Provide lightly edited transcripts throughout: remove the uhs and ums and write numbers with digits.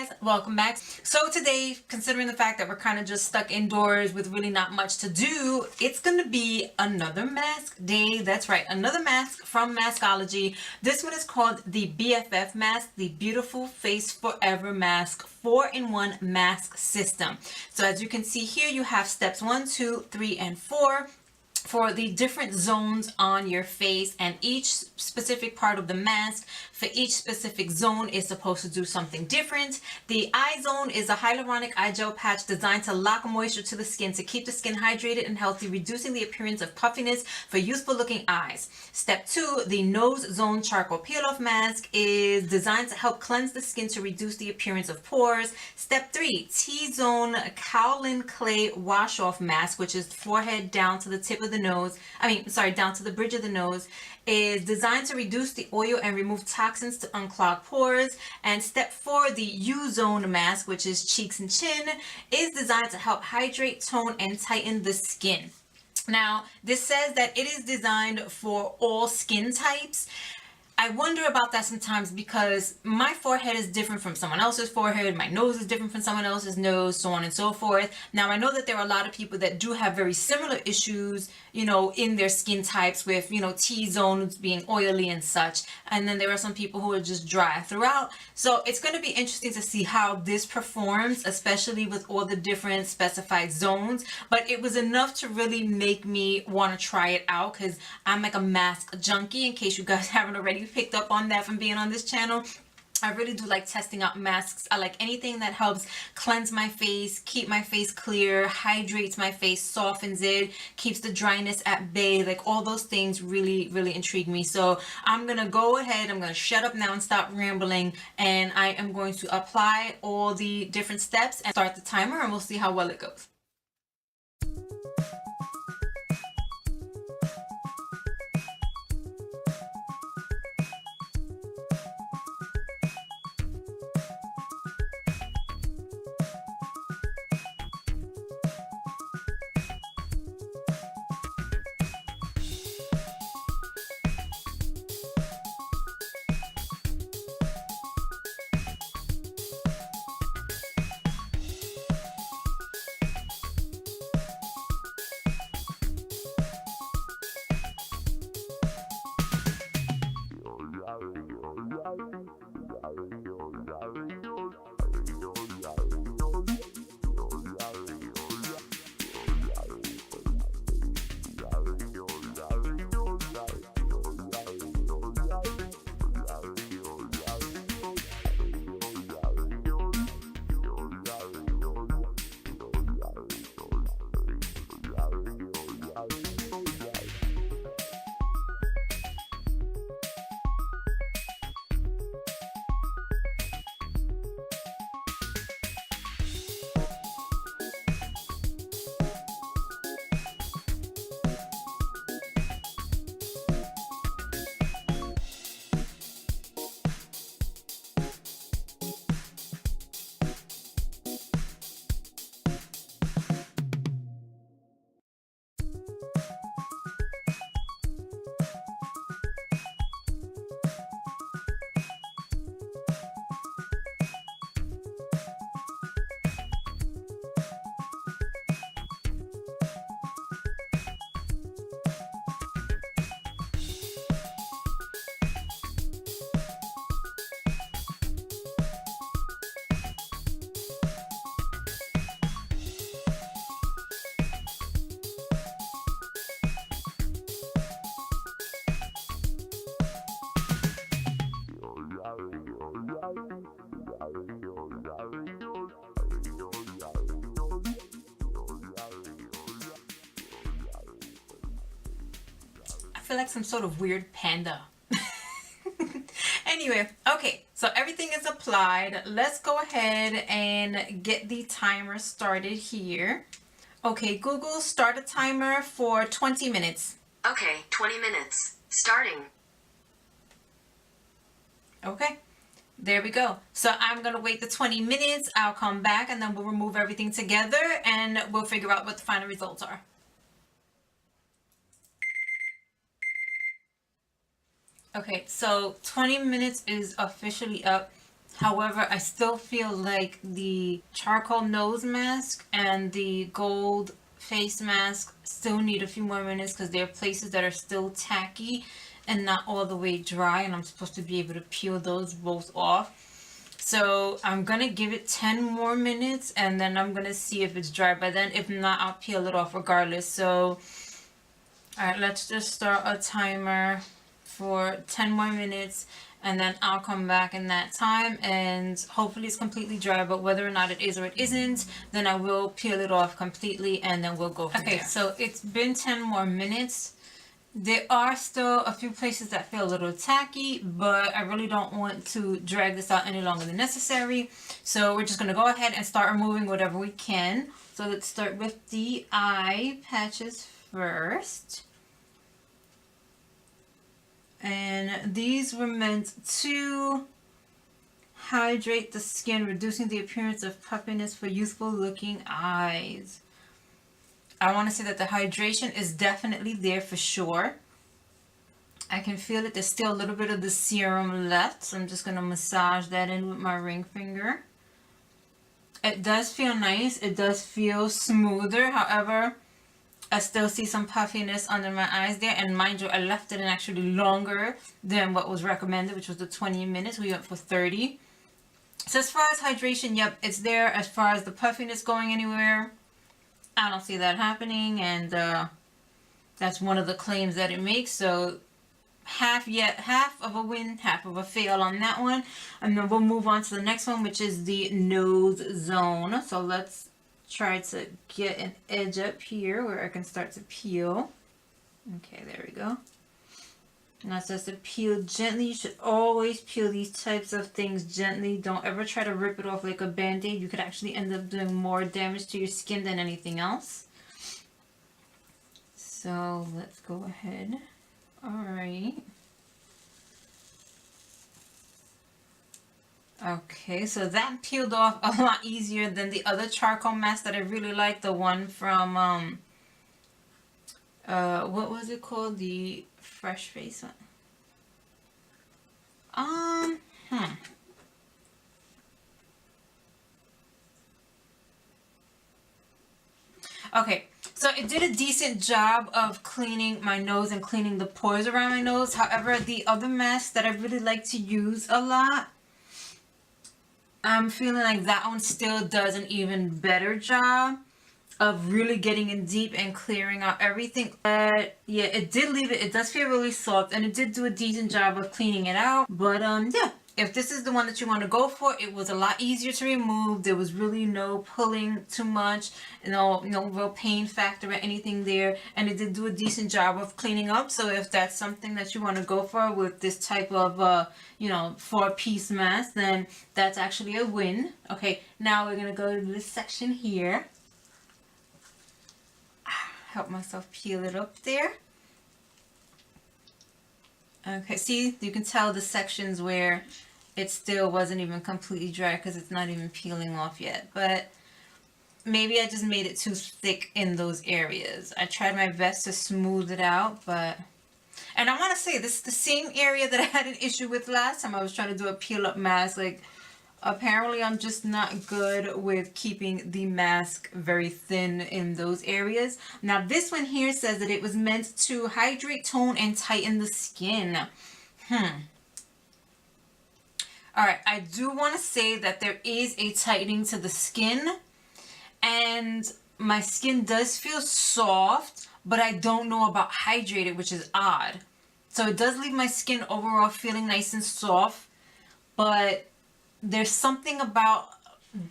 guys, welcome back. So today, considering the fact that we're kind of just stuck indoors with really not much to do, it's gonna be another mask day. That's right, another mask from Masqueology. This one is called the BFF mask, the Beautiful Face Forever Mask 4-in-1 mask system. So as you can see here, you have steps 1, 2, 3, and 4 for the different zones on your face, and each specific part of the mask for each specific zone is supposed to do something different. The eye zone is a hyaluronic eye gel patch designed to lock moisture to the skin to keep the skin hydrated and healthy, reducing the appearance of puffiness for youthful looking eyes. Step 2, the nose zone charcoal peel off mask is designed to help cleanse the skin to reduce the appearance of pores. Step 3, T-zone kaolin clay wash off mask, which is forehead down to the tip of the nose, down to the bridge of the nose, is designed to reduce the oil and remove toxins to unclog pores. And step 4, the U-zone mask, which is cheeks and chin, is designed to help hydrate, tone, and tighten the skin. Now, this says that it is designed for all skin types. I wonder about that sometimes because my forehead is different from someone else's forehead, my nose is different from someone else's nose, so on and so forth. Now, I know that there are a lot of people that do have very similar issues, in their skin types with, T-zones being oily and such. And then there are some people who are just dry throughout. So it's going to be interesting to see how this performs, especially with all the different specified zones. But it was enough to really make me want to try it out because I'm like a mask junkie, in case you guys haven't already picked up on that from being on this channel. I really do like testing out masks. I like anything that helps cleanse my face, keep my face clear, hydrates my face, softens it, keeps the dryness at bay. Like all those things really, really intrigue me. So I'm going to go ahead, I'm going to shut up now and stop rambling, and I am going to apply all the different steps and start the timer, and we'll see how well it goes. I feel like some sort of weird panda. Anyway, okay, so everything is applied. Let's go ahead and get the timer started here. Okay, Google, start a timer for 20 minutes. Okay, 20 minutes. Starting. Okay, there we go. So I'm going to wait the 20 minutes. I'll come back and then we'll remove everything together and we'll figure out what the final results are. Okay, so 20 minutes is officially up. However, I still feel like the charcoal nose mask and the gold face mask still need a few more minutes because there are places that are still tacky and not all the way dry, and I'm supposed to be able to peel those both off. So I'm gonna give it 10 more minutes and then I'm gonna see if it's dry by then. If not, I'll peel it off regardless. So alright, let's just start a timer for 10 more minutes and then I'll come back in that time and hopefully it's completely dry, but whether or not it is or it isn't, then I will peel it off completely and then we'll go from there. Okay, so it's been 10 more minutes. There are still a few places that feel a little tacky, but I really don't want to drag this out any longer than necessary. So we're just going to go ahead and start removing whatever we can. So let's start with the eye patches first. And these were meant to hydrate the skin, reducing the appearance of puffiness for youthful looking eyes. I want to say that the hydration is definitely there for sure. I can feel it. There's still a little bit of the serum left, so I'm just going to massage that in with my ring finger. It does feel nice. It does feel smoother. However, I still see some puffiness under my eyes there, and mind you, I left it in actually longer than what was recommended, which was the 20 minutes. We went for 30. So as far as hydration, yep, it's there. As far as the puffiness going anywhere, I don't see that happening, and that's one of the claims that it makes. So half of a win, half of a fail on that one. And then we'll move on to the next one, which is the nose zone. So let's try to get an edge up here where I can start to peel. Okay, there we go. Now it says to peel gently. You should always peel these types of things gently. Don't ever try to rip it off like a band-aid. You could actually end up doing more damage to your skin than anything else. So let's go ahead. Alright. Okay, so that peeled off a lot easier than the other charcoal mask that I really like. The one from, what was it called? The Fresh Face one. Okay, so it did a decent job of cleaning my nose and cleaning the pores around my nose. However, the other mask that I really like to use a lot, I'm feeling like that one still does an even better job of really getting in deep and clearing out everything. But yeah, it did leave it. It does feel really soft, and it did do a decent job of cleaning it out. But yeah, if this is the one that you want to go for, it was a lot easier to remove. There was really no pulling too much, no real pain factor or anything there, and it did do a decent job of cleaning up. So if that's something that you want to go for with this type of 4-piece mask, then that's actually a win. Okay, now we're gonna go to this section here. Help myself peel it up there. Okay, see, you can tell the sections where it still wasn't even completely dry because it's not even peeling off yet. But maybe I just made it too thick in those areas. I tried my best to smooth it out, but... And I want to say, this is the same area that I had an issue with last time I was trying to do a peel-up mask. Like, apparently I'm just not good with keeping the mask very thin in those areas. Now this one here says that it was meant to hydrate, tone, and tighten the skin. Alright, I do want to say that there is a tightening to the skin. And my skin does feel soft, but I don't know about hydrated, which is odd. So it does leave my skin overall feeling nice and soft, but there's something about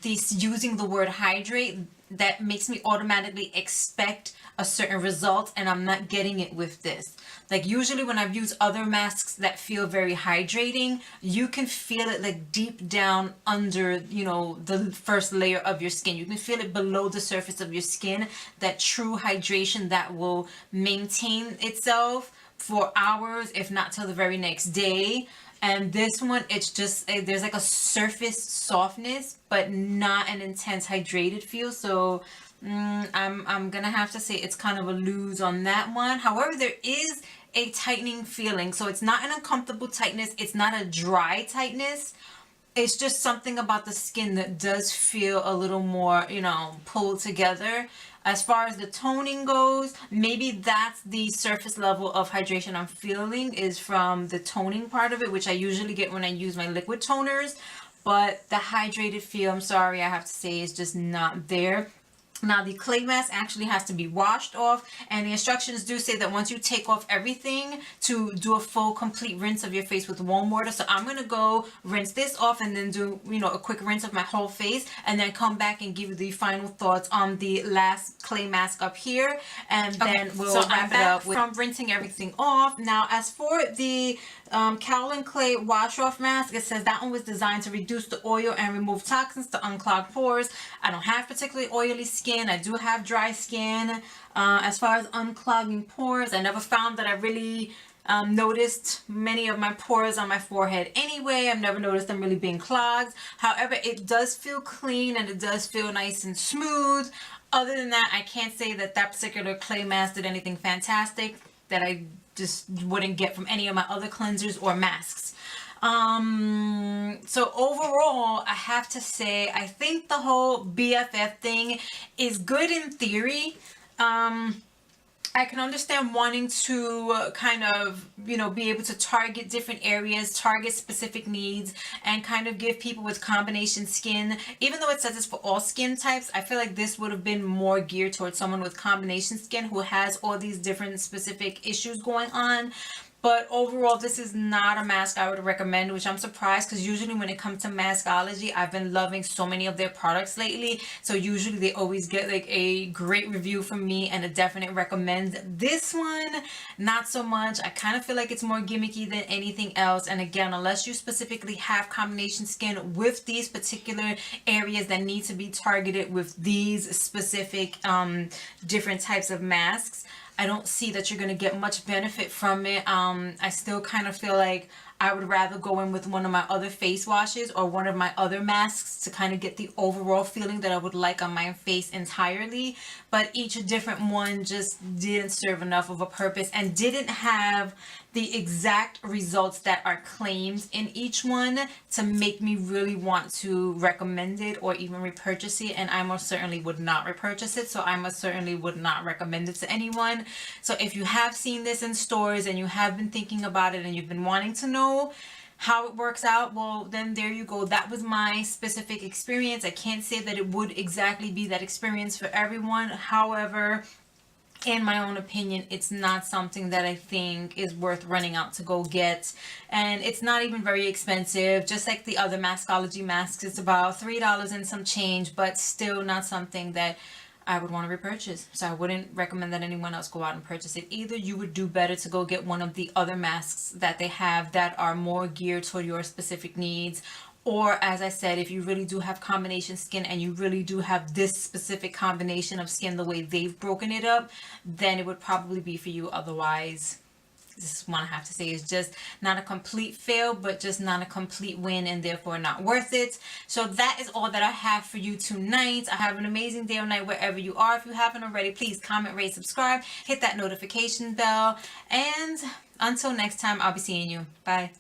this using the word hydrate that makes me automatically expect a certain result, and I'm not getting it with this. Like usually when I've used other masks that feel very hydrating, you can feel it like deep down under, the first layer of your skin. You can feel it below the surface of your skin, that true hydration that will maintain itself for hours, if not till the very next day. And this one, it's just, there's like a surface softness, but not an intense hydrated feel. So I'm gonna have to say it's kind of a lose on that one. However, there is a tightening feeling. So it's not an uncomfortable tightness. It's not a dry tightness. it's just something about the skin that does feel a little more, you know, pulled together. As far as the toning goes, maybe that's the surface level of hydration I'm feeling, is from the toning part of it, which I usually get when I use my liquid toners. But the hydrated feel, I'm sorry, I have to say, is just not there. Now the clay mask actually has to be washed off, and the instructions do say that once you take off everything, to do a full complete rinse of your face with warm water. So I'm gonna go rinse this off and then do, you know, a quick rinse of my whole face, and then come back and give you the final thoughts on the last clay mask up here, and then we'll wrap it up with from rinsing everything off. Now as for the Kaolin Clay wash off mask, it says that one was designed to reduce the oil and remove toxins to unclog pores. I don't have particularly oily skin. I do have dry skin. As far as unclogging pores, I never found that I really noticed many of my pores on my forehead anyway. I've never noticed them really being clogged. However, it does feel clean and it does feel nice and smooth. Other than that, I can't say that that particular clay mask did anything fantastic that I just wouldn't get from any of my other cleansers or masks. So overall, I have to say, I think the whole BFF thing is good in theory. I can understand wanting to kind of, you know, be able to target different areas, target specific needs, and kind of give people with combination skin. Even though it says it's for all skin types, I feel like this would have been more geared towards someone with combination skin who has all these different specific issues going on. But overall, this is not a mask I would recommend, which I'm surprised, because usually when it comes to Masqueology, I've been loving so many of their products lately. So usually they always get like a great review from me and a definite recommend. This one, not so much. I kind of feel like it's more gimmicky than anything else. And again, unless you specifically have combination skin with these particular areas that need to be targeted with these specific different types of masks, I don't see that you're going to get much benefit from it. I still kind of feel like I would rather go in with one of my other face washes or one of my other masks to kind of get the overall feeling that I would like on my face entirely. But each different one just didn't serve enough of a purpose and didn't have the exact results that are claimed in each one to make me really want to recommend it or even repurchase it. And I most certainly would not repurchase it, so I most certainly would not recommend it to anyone. So if you have seen this in stores and you have been thinking about it and you've been wanting to know how it works out, well, then there you go. That was my specific experience. I can't say that it would exactly be that experience for everyone. However, in my own opinion, it's not something that I think is worth running out to go get. And it's not even very expensive. Just like the other Masqueology masks, it's about $3 and some change, but still not something that I would want to repurchase. So I wouldn't recommend that anyone else go out and purchase it either. You would do better to go get one of the other masks that they have that are more geared toward your specific needs. Or, as I said, if you really do have combination skin and you really do have this specific combination of skin the way they've broken it up, then it would probably be for you. Otherwise, this is one I have to say is just not a complete fail, but just not a complete win, and therefore not worth it. So that is all that I have for you tonight. I have an amazing day or night wherever you are. If you haven't already, please comment, rate, subscribe, hit that notification bell. And until next time, I'll be seeing you. Bye.